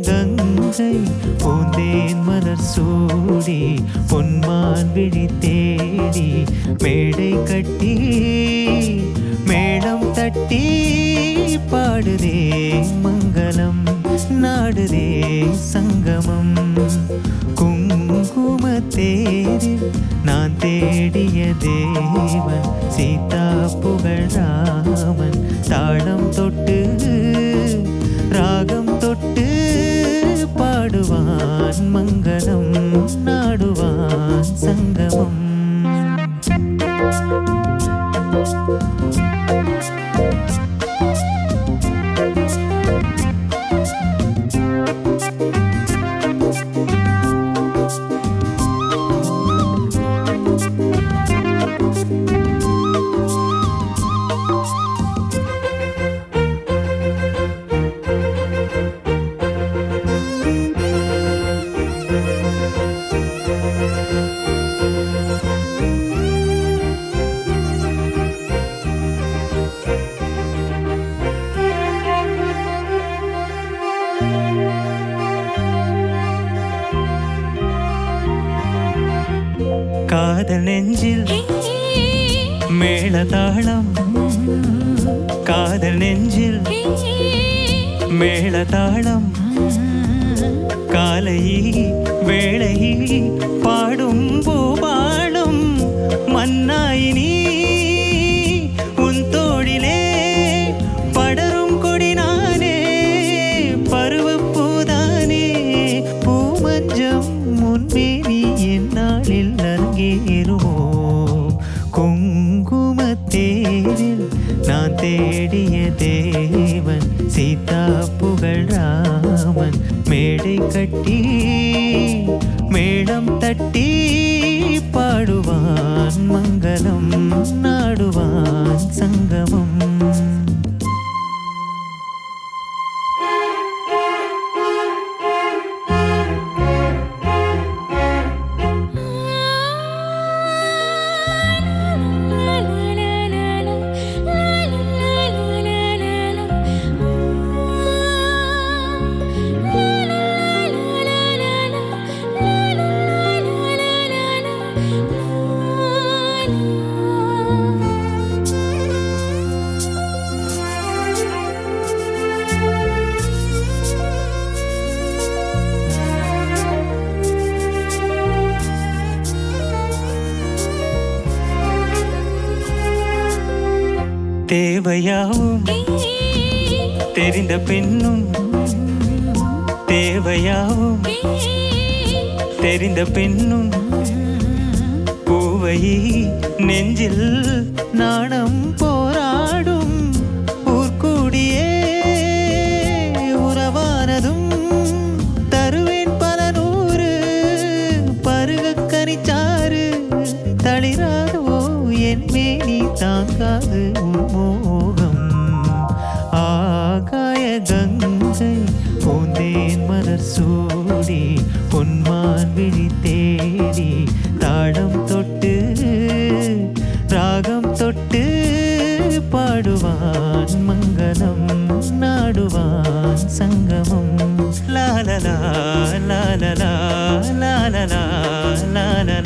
கங்கை பூந்தேன் மலர் சூடி பொன்மான் விழி தேடி மேடை கட்டி மேளம் தட்டி பாடுதே மங்களம் நாடுதே சங்கமம் குங்கும தேரில் நான் தேடிய தேவன் சீதா புகழ் ராமன் தாளம் தொட்டு ராகம் தொட்டு பாடுவான் மங்களம் நாடுவான் சங்கமம் காதல் நெஞ்சில் மேளதாளம் காதல் நெஞ்சில் மேளதாளம் காலை வேளை பாடும் பூபாடும் மன்னாயினி உன் தோழிலே படரும் கொடி நானே பருவப்பூதானே பூமஞ்சம் முன்மேனி என்னாளில் அரங்கேறுமோ குங்குமத்தேரில் நான் தேடிய தேவன் சீதா புகழ் ராமன் மேடை கட்டி மேளம் தட்டி பாடுவான் மங்களம் நாடுவான் சங்கமம் தேவையாவும் தெரிந்த பெண்ணும் தேவையாவும் தெரிந்த பெண்ணும் பூவை நெஞ்சில் நாணம் போராடும் ஊர்கூடியே உறவானதும் தருவேன் பல நூறு பருக கனிச்சாறு தளிராதோ என் மேனி தாங்காது மோகம் ஆகாய கங்கை பூந்தேன் மலர் சூடி பொன்மான் விழி தேடி தாளம் தொட்டு ராகம் தொட்டு பாடுவான் மங்களம் நாடுவான் சங்கமம் லாலலா லாலலா லாலலா லாலலா